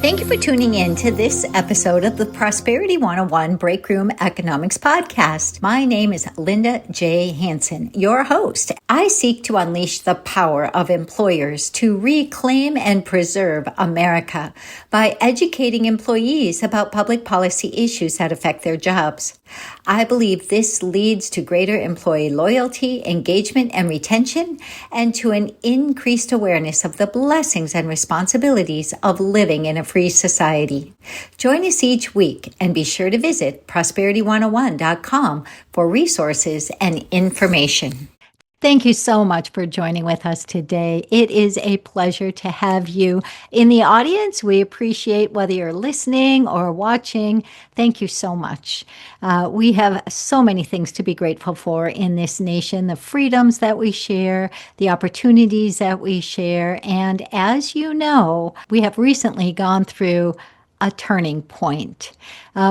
Thank you for tuning in to this episode of the Prosperity 101 Breakroom Economics Podcast. My name is Linda J. Hansen, your host. I seek to unleash the power of employers to reclaim and preserve America by educating employees about public policy issues that affect their jobs. I believe this leads to greater employee loyalty, engagement, and retention, and to an increased awareness of the blessings and responsibilities of living in a free society. Join us each week and be sure to visit prosperity101.com for resources and information. Thank you so much for joining with us today. It is a pleasure to have you in the audience. We appreciate whether you're listening or watching. Thank you so much. We have so many things to be grateful for in this nation, the freedoms that we share, the opportunities that we share. And as you know, we have recently gone through a turning point.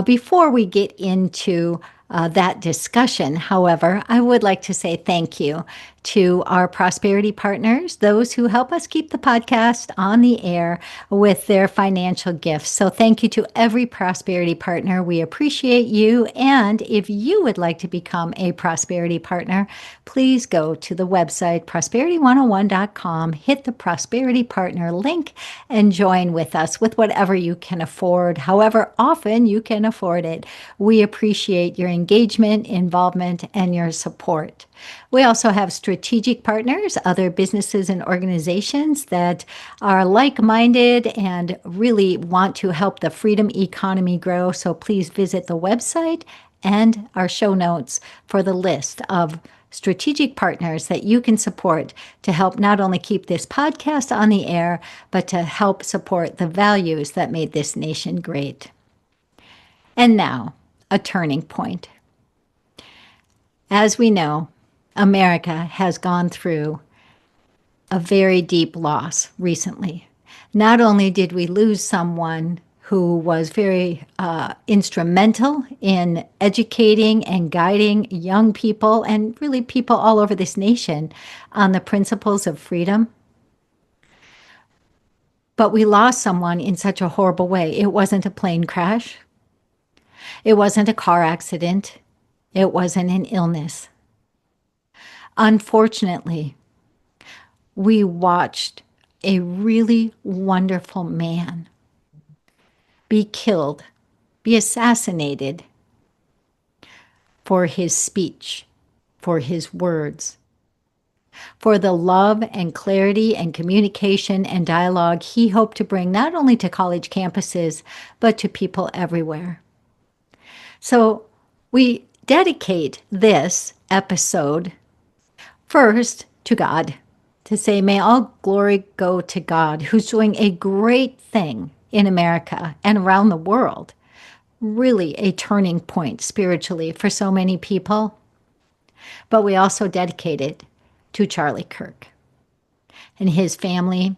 Before we get into that discussion, however, I would like to say thank you to our prosperity partners, those who help us keep the podcast on the air with their financial gifts. So thank you to every prosperity partner. We appreciate you. And if you would like to become a prosperity partner, please go to the website prosperity101.com, hit the prosperity partner link, and join with us with whatever you can afford, however often you can afford it. We appreciate your engagement, involvement, and your support. We also have strategic partners, other businesses and organizations that are like-minded and really want to help the freedom economy grow. So please visit the website and our show notes for the list of strategic partners that you can support to help not only keep this podcast on the air, but to help support the values that made this nation great. And now, a turning point. As we know, America has gone through a very deep loss recently. Not only did we lose someone who was very instrumental in educating and guiding young people and really people all over this nation on the principles of freedom, but we lost someone in such a horrible way. It wasn't a plane crash. It wasn't a car accident. It wasn't an illness. Unfortunately, we watched a really wonderful man be killed, be assassinated for his speech, for his words, for the love and clarity and communication and dialogue he hoped to bring not only to college campuses, but to people everywhere. So we dedicate this episode first to God, to say, may all glory go to God, who's doing a great thing in America and around the world, really a turning point spiritually for so many people. But we also dedicate it to Charlie Kirk and his family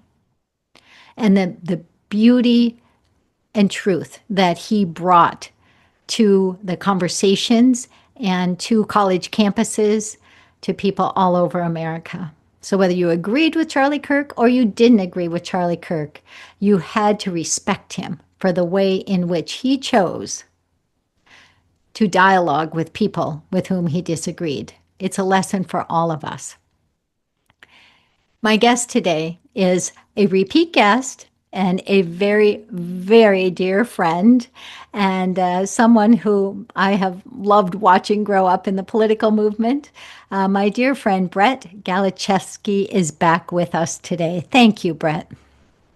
and the beauty and truth that he brought to the conversations and to college campuses, to people all over America. So whether you agreed with Charlie Kirk or you didn't agree with Charlie Kirk, you had to respect him for the way in which he chose to dialogue with people with whom he disagreed. It's a lesson for all of us. My guest today is a repeat guest and a very, very dear friend, and someone who I have loved watching grow up in the political movement. My dear friend, Brett Galaszewski, is back with us today. Thank you, Brett.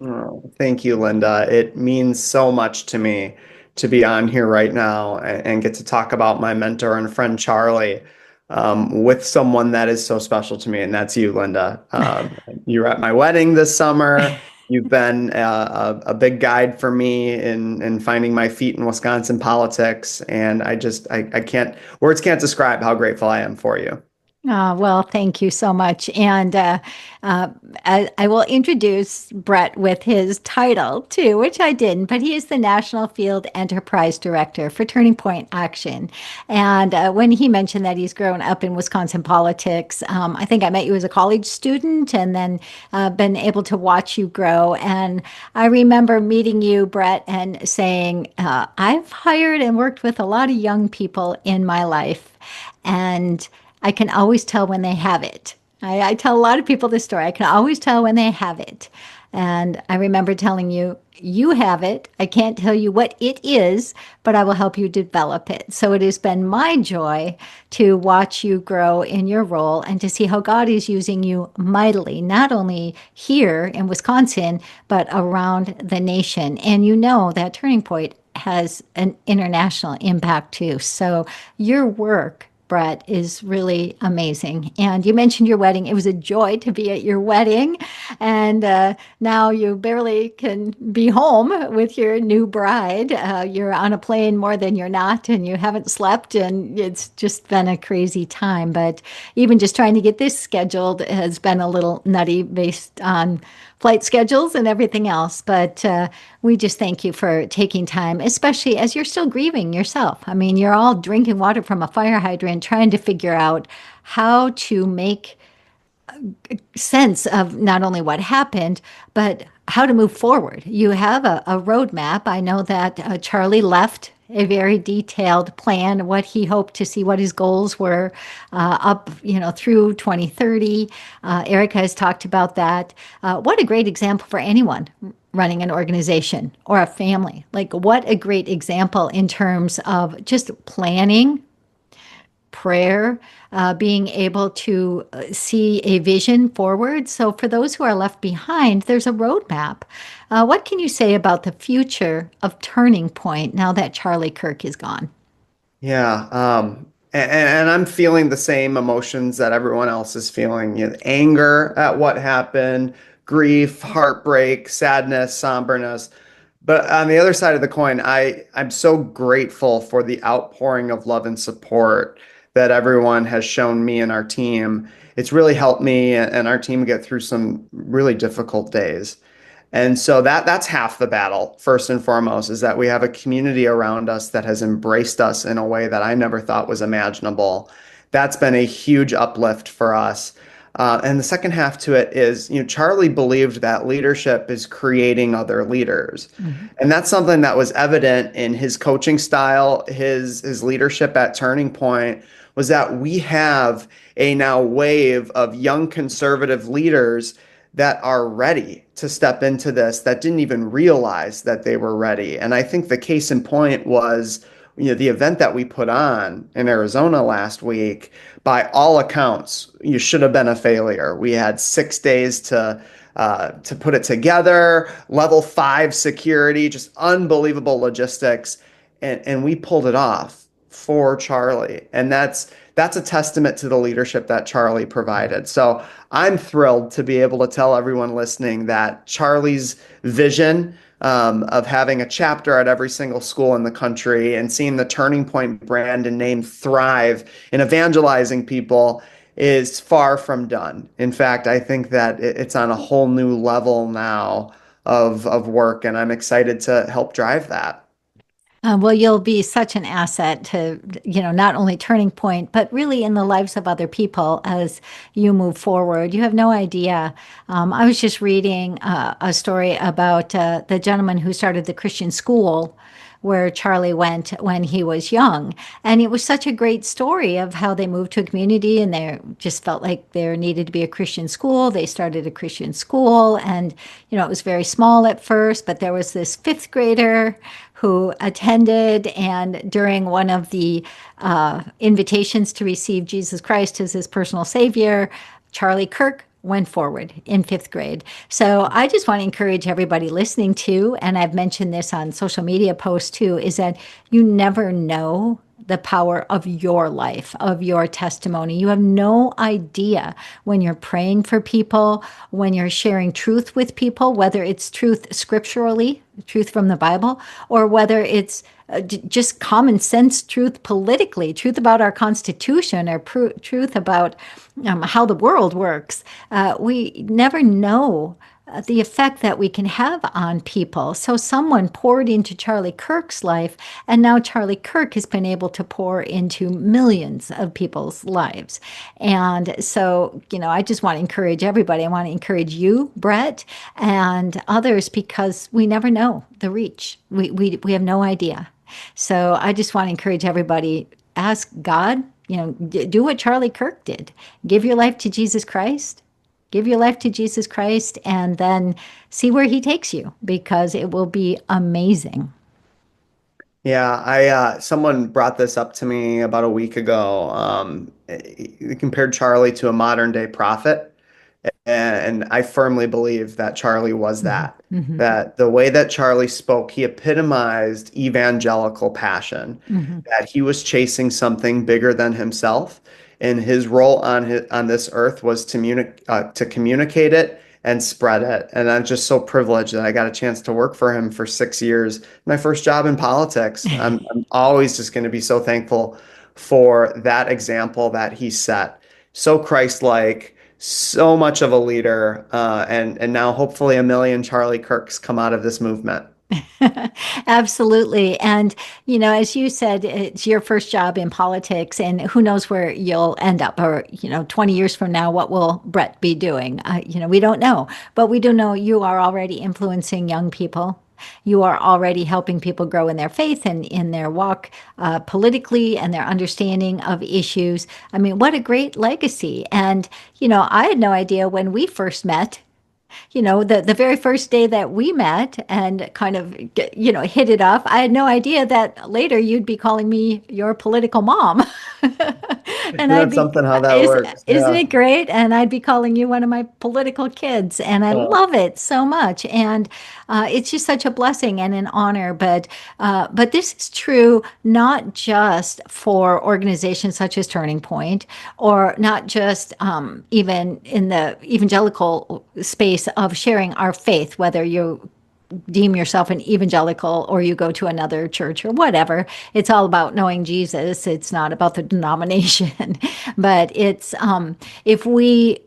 Oh, thank you, Linda. It means so much to me to be on here right now and get to talk about my mentor and friend, Charlie, with someone that is so special to me, and that's you, Linda. You were at my wedding this summer. You've been a big guide for me in finding my feet in Wisconsin politics, and I can't, words can't describe how grateful I am for you. Well, thank you so much. And uh, I will introduce Brett with his title too, which I didn't, but he is the National Field Enterprise Director for Turning Point Action. And when he mentioned that he's grown up in Wisconsin politics, I think I met you as a college student and then been able to watch you grow. And I remember meeting you, Brett, and saying, I've hired and worked with a lot of young people in my life. And I can always tell when they have it. I tell a lot of people this story. I can always tell when they have it. And I remember telling you, you have it. I can't tell you what it is, but I will help you develop it. So it has been my joy to watch you grow in your role and to see how God is using you mightily, not only here in Wisconsin, but around the nation. And you know that Turning Point has an international impact too. So your work, Brett, is really amazing. And you mentioned your wedding. It was a joy to be at your wedding. And now you barely can be home with your new bride. You're on a plane more than you're not, and you haven't slept. And it's just been a crazy time. But even just trying to get this scheduled has been a little nutty based on flight schedules and everything else. But we just thank you for taking time, especially as you're still grieving yourself. I mean, you're all drinking water from a fire hydrant, trying to figure out how to make sense of not only what happened, but how to move forward. You have a roadmap. I know that Charlie left a very detailed plan, what he hoped to see, what his goals were up, through 2030. Erica has talked about that. What a great example for anyone running an organization or a family. Like, what a great example in terms of just planning, prayer, being able to see a vision forward. So for those who are left behind, there's a roadmap. What can you say about the future of Turning Point now that Charlie Kirk is gone? Yeah, and I'm feeling the same emotions that everyone else is feeling. Anger at what happened, grief, heartbreak, sadness, somberness. But on the other side of the coin, I'm so grateful for the outpouring of love and support that everyone has shown me and our team. It's really helped me and our team get through some really difficult days. And so that's half the battle, first and foremost, is that we have a community around us that has embraced us in a way that I never thought was imaginable. That's been a huge uplift for us. And the second half to it is, Charlie believed that leadership is creating other leaders. Mm-hmm. And that's something that was evident in his coaching style, his leadership at Turning Point, was that we have a now wave of young conservative leaders that are ready to step into this, that didn't even realize that they were ready. And I think the case in point was, the event that we put on in Arizona last week. By all accounts, you should have been a failure. We had 6 days to put it together, level 5 security, just unbelievable logistics, and we pulled it off for Charlie. And that's a testament to the leadership that Charlie provided. So I'm thrilled to be able to tell everyone listening that Charlie's vision of having a chapter at every single school in the country and seeing the Turning Point brand and name thrive in evangelizing people is far from done. In fact, I think that it's on a whole new level now of work, and I'm excited to help drive that. Well, you'll be such an asset to, not only Turning Point, but really in the lives of other people as you move forward. You have no idea. I was just reading a story about the gentleman who started the Christian school where Charlie went when he was young. And it was such a great story of how they moved to a community and they just felt like there needed to be a Christian school. They started a Christian school and, it was very small at first, but there was this fifth grader who attended, and during one of the invitations to receive Jesus Christ as his personal savior, Charlie Kirk went forward in fifth grade. So I just want to encourage everybody listening to, and I've mentioned this on social media posts too, is that you never know the power of your life, of your testimony. You have no idea when you're praying for people, when you're sharing truth with people, whether it's truth scripturally, truth from the Bible, or whether it's just common sense truth politically, truth about our Constitution, or truth about how the world works. We never know the effect that we can have on people. So someone poured into Charlie Kirk's life, and now Charlie Kirk has been able to pour into millions of people's lives. And so, I just want to encourage everybody. I want to encourage you, Brett, and others, because we never know the reach. We have no idea. So I just want to encourage everybody, ask God, do what Charlie Kirk did. Give your life to Jesus Christ. Give your life to Jesus Christ, and then see where he takes you, because it will be amazing. Yeah, I someone brought this up to me about a week ago. He compared Charlie to a modern day prophet. And I firmly believe that Charlie was Mhm, that. mhm, That the way that Charlie spoke, he epitomized evangelical passion, mhm. that he was chasing something bigger than himself. And his role on this earth was to communicate it and spread it. And I'm just so privileged that I got a chance to work for him for 6 years. My first job in politics. I'm always just going to be so thankful for that example that he set. So Christ-like, so much of a leader, and now hopefully a million Charlie Kirks come out of this movement. Absolutely. And, as you said, it's your first job in politics, and who knows where you'll end up, or, 20 years from now, what will Brett be doing? We don't know, but we do know you are already influencing young people. You are already helping people grow in their faith and in their walk politically, and their understanding of issues. I mean, what a great legacy. And, I had no idea when we first met, the very first day that we met and kind of, hit it off. I had no idea that later you'd be calling me your political mom. Isn't And I'd that be, something how that works? isn't Yeah. it great? And I'd be calling you one of my political kids. And I Uh, love it so much. And it's just such a blessing and an honor. But this is true not just for organizations such as Turning Point, or not just even in the evangelical space of sharing our faith, whether you deem yourself an evangelical or you go to another church or whatever. It's all about knowing Jesus. It's not about the denomination. But it's if we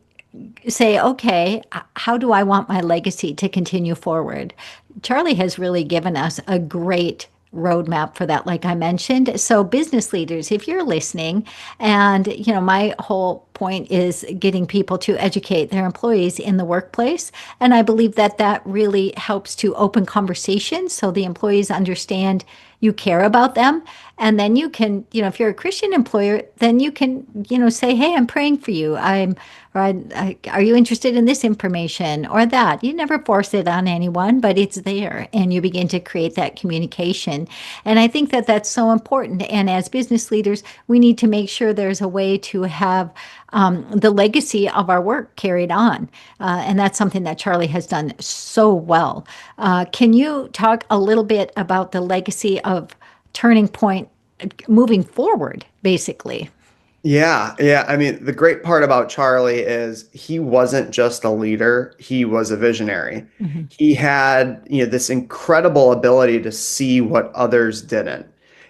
say, okay, how do I want my legacy to continue forward? Charlie has really given us a great roadmap for that, like I mentioned. So, business leaders, if you're listening, and my whole point is getting people to educate their employees in the workplace, and I believe that that really helps to open conversations so the employees understand you care about them. And then you can, if you're a Christian employer, then you can, say, hey, I'm praying for you. Are you interested in this information or that? You never force it on anyone, but it's there, and you begin to create that communication. And I think that that's so important. And as business leaders, we need to make sure there's a way to have the legacy of our work carried on. And that's something that Charlie has done so well. Can you talk a little bit about the legacy of Turning Point moving forward, basically? yeah, yeah. I mean, the great part about Charlie is he wasn't just a leader, he was a visionary. Mhm. He had, this incredible ability to see what others didn't.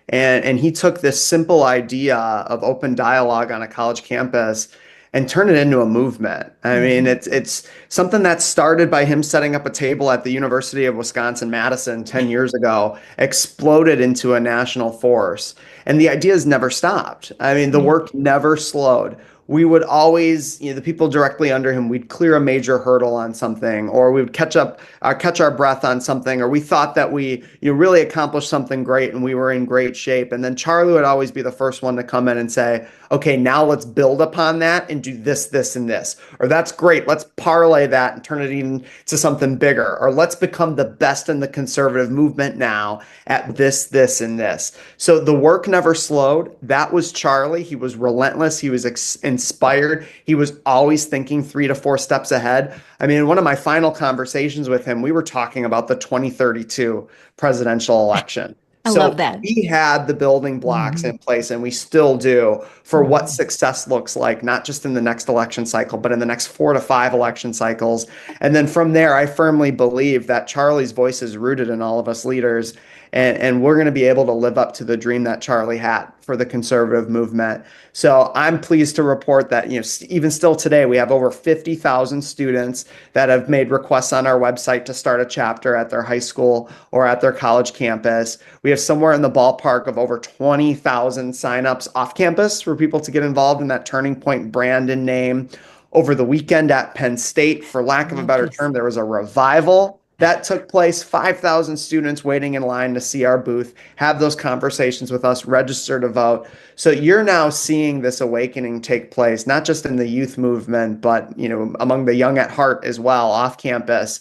And he took this simple idea of open dialogue on a college campus and turned it into a movement. I mean, Mhm. it's something that started by him setting up a table at the University of Wisconsin-Madison 10 years ago, exploded into a national force. And the ideas never stopped. I mean, the Yeah. work never slowed. We would always, the people directly under him, we'd clear a major hurdle on something, or we would catch our breath on something, or we thought that we, really accomplished something great and we were in great shape. And then Charlie would always be the first one to come in and say, okay, now let's build upon that and do this, this, and this. Or that's great. Let's parlay that and turn it even to something bigger. Or let's become the best in the conservative movement now at this, this, and this. So the work never slowed. That was Charlie. He was relentless. He was inspired. He was always thinking 3 to 4 steps ahead. I mean, in one of my final conversations with him, we were talking about the 2032 presidential election. I love So that. we had the building blocks Mhm. in place, and we still do for what Mhm. success looks like, not just in the next election cycle, but in the next 4 to 5 election cycles. And then from there, I firmly believe that Charlie's voice is rooted in all of us leaders. And we're going to be able to live up to the dream that Charlie had for the conservative movement. So I'm pleased to report that, even still today, we have over 50,000 students that have made requests on our website to start a chapter at their high school or at their college campus. We have somewhere in the ballpark of over 20,000 signups off campus for people to get involved in that Turning Point brand and name. Over the weekend at Penn State, for lack of a Love better this. term, there was a revival that took place. 5,000 students waiting in line to see our booth, have those conversations with us, register to vote. So you're now seeing this awakening take place, not just in the youth movement, but among the young at heart as well, off campus.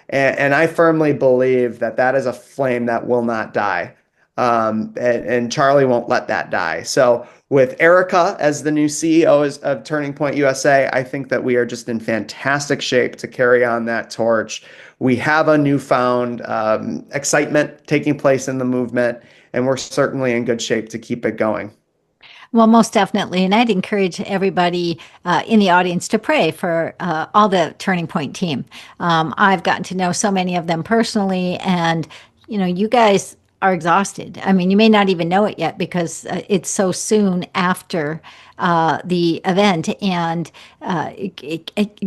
And I firmly believe that that is a flame that will not die. And Charlie won't let that die. So with Erica as the new CEO of Turning Point USA, I think that we are just in fantastic shape to carry on that torch. We have a newfound excitement taking place in the movement, and we're certainly in good shape to keep it going. Well, most definitely. And I'd encourage everybody in the audience to pray for all the Turning Point team. I've gotten to know so many of them personally, and you guys are exhausted. I mean, you may not even know it yet because it's so soon after the event, and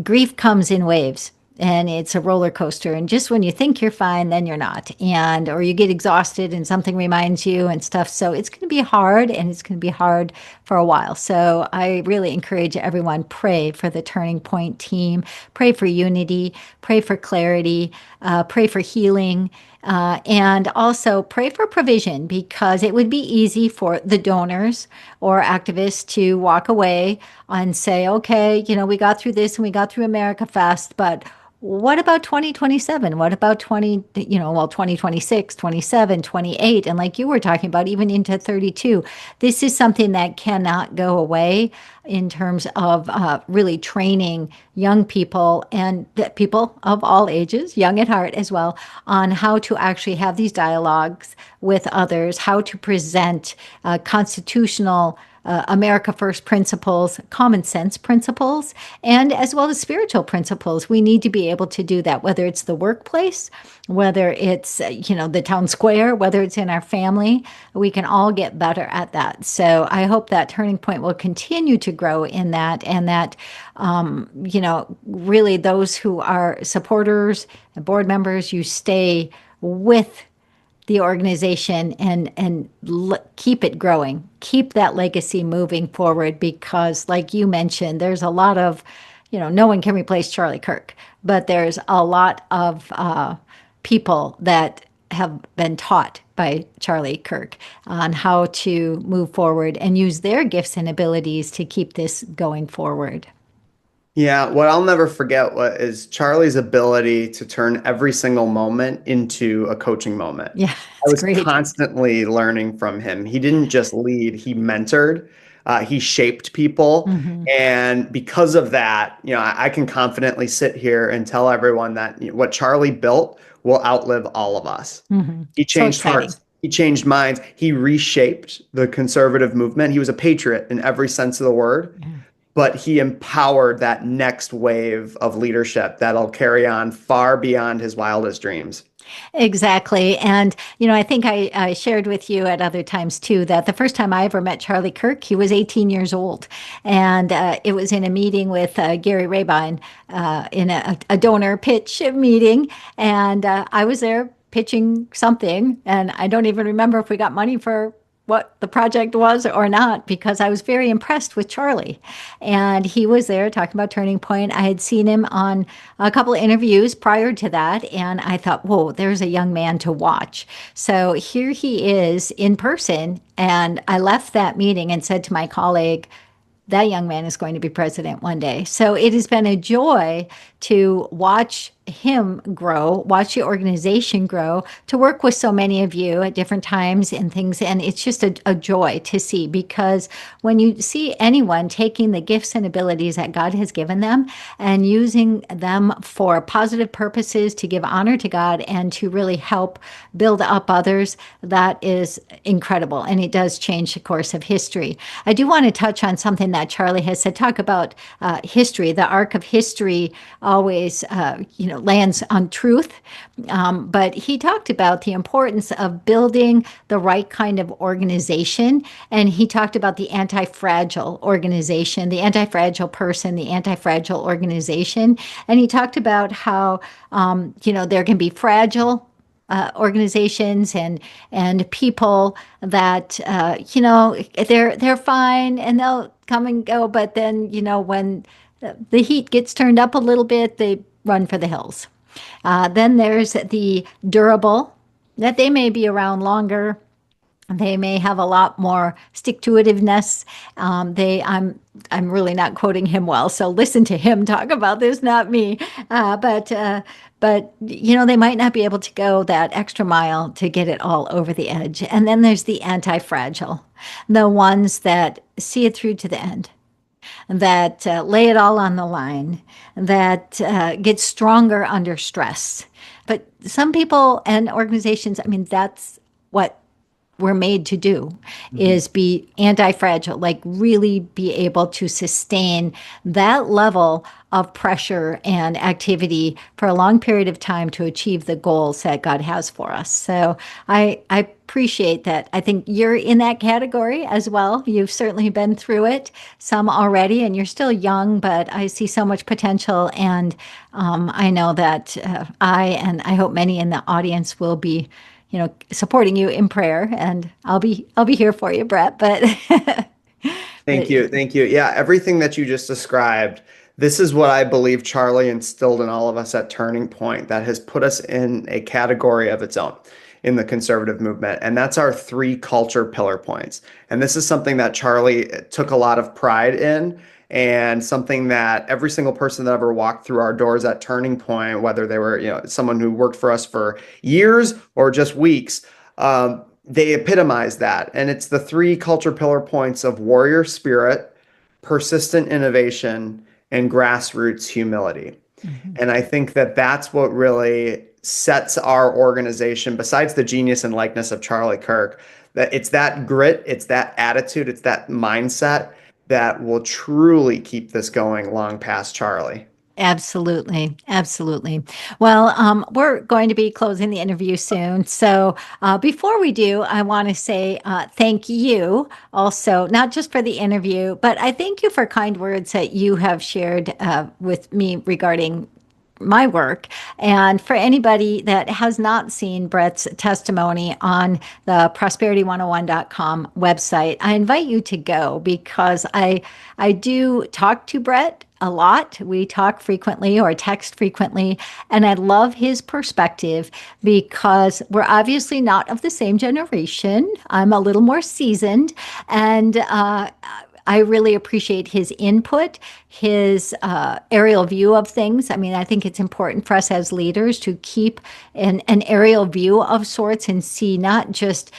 grief comes in waves. And it's a roller coaster. And just when you think you're fine, then you're not. And, or you get exhausted and something reminds you and stuff. So it's going to be hard, and it's going to be hard for a while. So I really encourage everyone, pray for the Turning Point team, pray for unity, pray for clarity, pray for healing. And also pray for provision, because it would be easy for the donors or activists to walk away and say, okay, we got through this and we got through America Fast, but what about 2027? What about 2026, 27, 28? And like you were talking about, even into 32, this is something that cannot go away in terms of really training young people and people of all ages, young at heart as well, on how to actually have these dialogues with others, how to present constitutional America First principles, common sense principles, and as well as spiritual principles. We need to be able to do that, whether it's the workplace, whether it's, the town square, whether it's in our family. We can all get better at that. So I hope that Turning Point will continue to grow in that, and that, really those who are supporters and board members, you stay with the organization and keep it growing, keep that legacy moving forward, because like you mentioned, there's a lot of, no one can replace Charlie Kirk, but there's a lot of people that have been taught by Charlie Kirk on how to move forward and use their gifts and abilities to keep this going forward. Yeah, what I'll never forget is Charlie's ability to turn every single moment into a coaching moment. Yeah, I it's was great. constantly learning from him. He didn't just lead, he mentored, he shaped people. Hmm. And because of that, I can confidently sit here and tell everyone that what Charlie built will outlive all of us. Hmm. He So changed exciting. hearts. He changed minds. He reshaped the conservative movement. He was a patriot in every sense of the word, Yeah. but he empowered that next wave of leadership that'll carry on far beyond his wildest dreams. Exactly. And, I think I shared with you at other times too that the first time I ever met Charlie Kirk, he was 18 years old. And it was in a meeting with Gary Rabine in a donor pitch meeting. And I was there pitching something. And I don't even remember if we got money for what the project was or not, because I was very impressed with Charlie. And he was there talking about Turning Point. I had seen him on a couple of interviews prior to that, and I thought, whoa, there's a young man to watch. So here he is in person. And I left that meeting and said to my colleague, that young man is going to be president one day. So it has been a joy to watch him grow, watch the organization grow, to work with so many of you at different times and things. And it's just a joy to see, because when you see anyone taking the gifts and abilities that God has given them and using them for positive purposes to give honor to God and to really help build up others, that is incredible. And it does change the course of history. I do want to touch on something that Charlie has said. Talk about history. The arc of history always, lands on truth. But he talked about the importance of building the right kind of organization. And he talked about the anti-fragile organization, the anti-fragile person, the anti-fragile organization. And he talked about how, there can be fragile organizations and people that they're fine and they'll come and go, but then when the heat gets turned up a little bit, they run for the hills. Then there's the durable, that they may be around longer. They may have a lot more stick-to-itiveness. I'm really not quoting him well, so listen to him talk about this, not me. But they might not be able to go that extra mile to get it all over the edge. And then there's the anti-fragile, the ones that see it through to the end, that lay it all on the line, that get stronger under stress. But some people and organizations, that's what we're made to do, is be anti-fragile, like really be able to sustain that level of pressure and activity for a long period of time to achieve the goals that God has for us. So I appreciate that. I think you're in that category as well. You've certainly been through it, some already, and you're still young, but I see so much potential. And I know that and I hope many in the audience will be supporting you in prayer, and I'll be here for you, Brett. But Thank you. Yeah, everything that you just described, this is what I believe Charlie instilled in all of us at Turning Point, that has put us in a category of its own in the conservative movement. And that's our 3 culture pillar points. And this is something that Charlie took a lot of pride in, and something that every single person that ever walked through our doors at Turning Point, whether they were someone who worked for us for years or just weeks, they epitomize that. And it's the 3 culture pillar points of warrior spirit, persistent innovation, and grassroots humility. Mm-hmm. And I think that that's what really sets our organization, besides the genius and likeness of Charlie Kirk, that it's that grit, it's that attitude, it's that mindset that will truly keep this going long past Charlie. Absolutely. Absolutely. Well, we're going to be closing the interview soon. So before we do, I want to say thank you also, not just for the interview, but I thank you for kind words that you have shared with me regarding my work. And for anybody that has not seen Brett's testimony on the prosperity101.com website, I invite you to go, because I do talk to Brett a lot. We talk frequently or text frequently, and I love his perspective, because we're obviously not of the same generation. I'm a little more seasoned, and I really appreciate his input, his aerial view of things. I think it's important for us as leaders to keep an aerial view of sorts and see not just,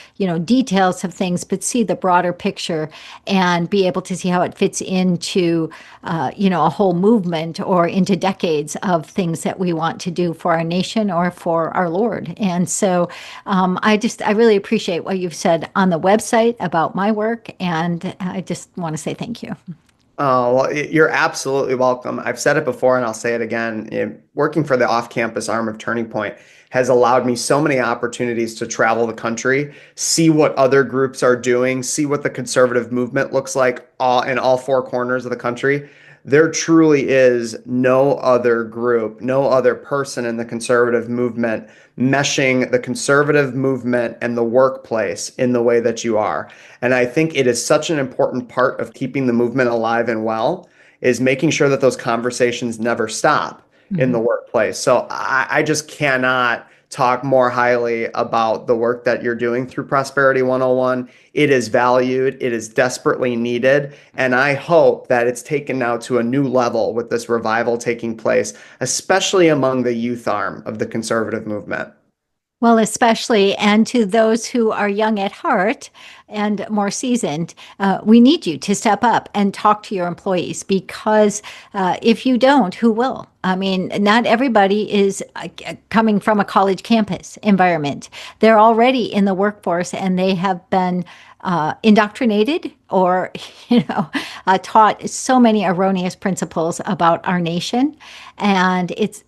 details of things, but see the broader picture and be able to see how it fits into, a whole movement or into decades of things that we want to do for our nation or for our Lord. And so I really appreciate what you've said on the website about my work, and I just want to say thank you. Oh, well, you're absolutely welcome. I've said it before and I'll say it again. Working for the off-campus arm of Turning Point has allowed me so many opportunities to travel the country, see what other groups are doing, see what the conservative movement looks like in all 4 corners of the country. There truly is no other group, no other person in the conservative movement meshing the conservative movement and the workplace in the way that you are. And I think it is such an important part of keeping the movement alive and well, is making sure that those conversations never stop in the workplace. So I just cannot talk more highly about the work that you're doing through Prosperity 101. It is valued, it is desperately needed, and I hope that it's taken now to a new level with this revival taking place, especially among the youth arm of the conservative movement. Well, especially, and to those who are young at heart and more seasoned, we need you to step up and talk to your employees because if you don't, who will? I mean, not everybody is coming from a college campus environment. They're already in the workforce and they have been indoctrinated or, taught so many erroneous principles about our nation. And it's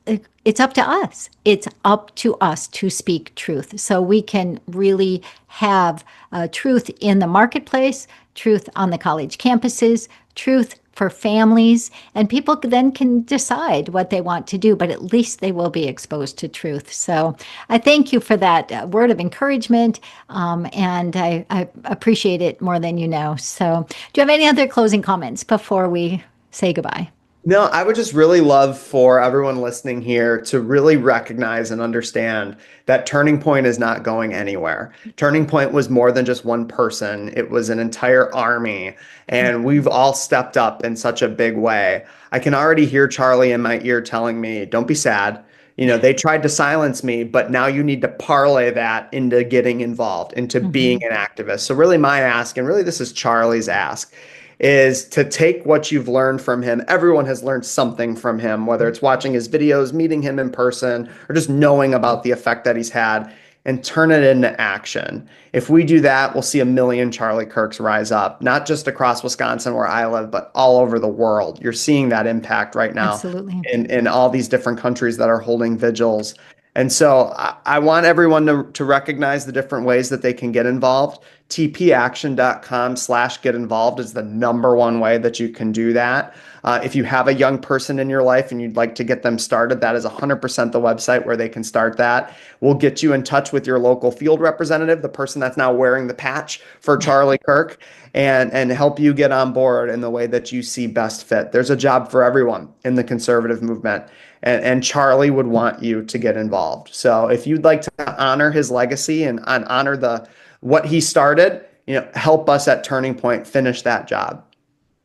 up to us. It's up to us to speak truth. So we can really have truth in the marketplace, truth on the college campuses, truth for families, and people then can decide what they want to do, but at least they will be exposed to truth. So I thank you for that word of encouragement, and I appreciate it more than you know. So do you have any other closing comments before we say goodbye? No, I would just really love for everyone listening here to really recognize and understand that Turning Point is not going anywhere. Turning Point was more than just one person, it was an entire army, and we've all stepped up in such a big way. I can already hear Charlie in my ear telling me, don't be sad. They tried to silence me, but now you need to parlay that into getting involved, into being an activist. So, really, my ask, and really this is Charlie's ask, is to take what you've learned from him. Everyone has learned something from him, whether it's watching his videos, meeting him in person, or just knowing about the effect that he's had, and turn it into action. If we do that, we'll see a million Charlie Kirks rise up, not just across Wisconsin where I live, but all over the world. You're seeing that impact right now Absolutely. in all these different countries that are holding vigils. And so I want everyone to recognize the different ways that they can get involved. tpaction.com/get involved is the number one way that you can do that. If you have a young person in your life and you'd like to get them started, that is 100% the website where they can start that. We'll get you in touch with your local field representative, the person that's now wearing the patch for Charlie Kirk, and help you get on board in the way that you see best fit. There's a job for everyone in the conservative movement. And Charlie would want you to get involved. So if you'd like to honor his legacy and honor what he started, help us at Turning Point finish that job.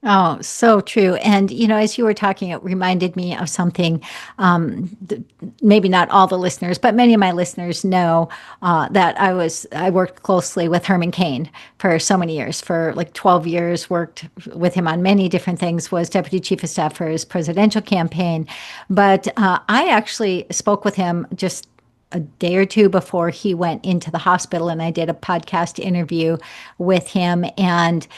Oh, so true. And, as you were talking, it reminded me of something. Maybe not all the listeners, but many of my listeners know that I worked closely with Herman Cain for so many years, for like 12 years, worked with him on many different things, was deputy chief of staff for his presidential campaign. But I actually spoke with him just a day or two before he went into the hospital, and I did a podcast interview with him. And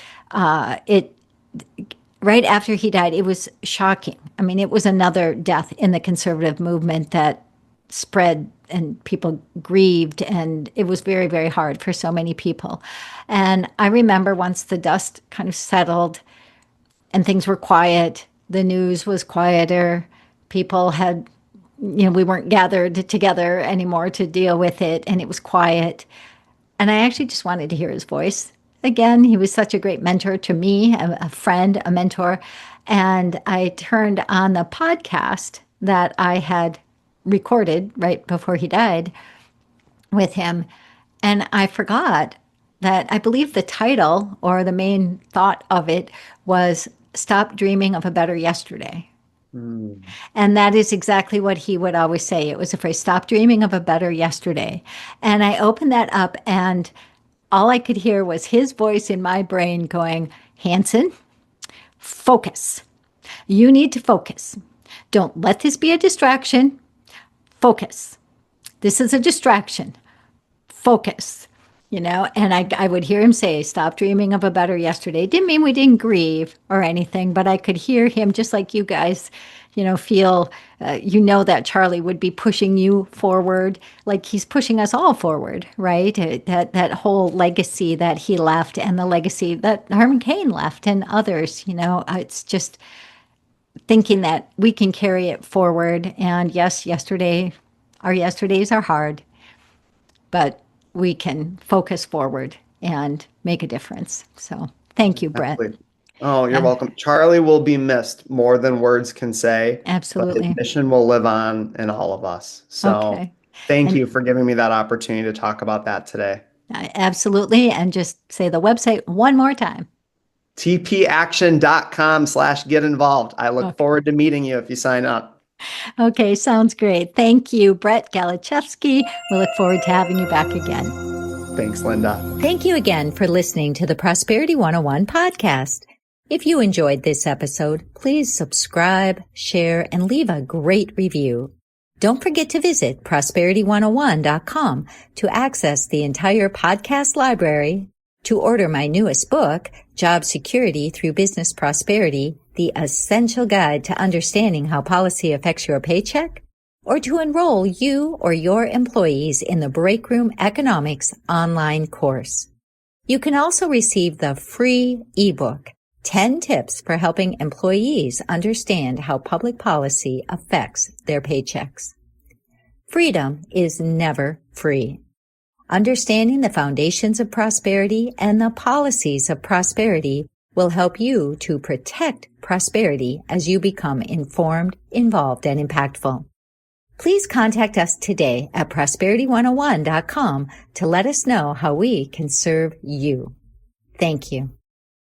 right after he died, it was shocking. I mean, it was another death in the conservative movement that spread and people grieved, and it was very, very hard for so many people. And I remember once the dust kind of settled and things were quiet, the news was quieter, people had, we weren't gathered together anymore to deal with it, and it was quiet. And I actually just wanted to hear his voice. Again, he was such a great mentor to me, a friend, a mentor. And I turned on the podcast that I had recorded right before he died with him. And I forgot that I believe the title or the main thought of it was Stop Dreaming of a Better Yesterday. And that is exactly what he would always say. It was a phrase, stop dreaming of a better yesterday. And I opened that up, and all I could hear was his voice in my brain going, Hanson, focus. You need to focus. Don't let this be a distraction. Focus. This is a distraction. Focus. And I would hear him say, stop dreaming of a better yesterday. Didn't mean we didn't grieve or anything, but I could hear him, just like you guys, feel, that Charlie would be pushing you forward, like he's pushing us all forward, right? That whole legacy that he left, and the legacy that Herman Cain left, and others, it's just thinking that we can carry it forward. And yes, our yesterdays are hard, but we can focus forward and make a difference. So thank you, Brett. Absolutely. Oh, you're welcome. Charlie will be missed more than words can say. Absolutely. But his mission will live on in all of us. So Okay. Thank And you for giving me that opportunity to talk about that today. absolutely. And just say the website one more time. tpaction.com/get involved. I look Okay. forward to meeting you if you sign up. Okay, sounds great. Thank you, Brett Galaszewski. We look forward to having you back again. Thanks, Linda. Thank you again for listening to the Prosperity 101 podcast. If you enjoyed this episode, please subscribe, share, and leave a great review. Don't forget to visit prosperity101.com to access the entire podcast library, to order my newest book, Job Security Through Business Prosperity, the essential guide to understanding how policy affects your paycheck, or to enroll you or your employees in the Breakroom Economics online course. You can also receive the free ebook, 10 Tips for Helping Employees Understand How Public Policy Affects Their Paychecks. Freedom is never free. Understanding the foundations of prosperity and the policies of prosperity will help you to protect prosperity as you become informed, involved, and impactful. Please contact us today at prosperity101.com to let us know how we can serve you. Thank you.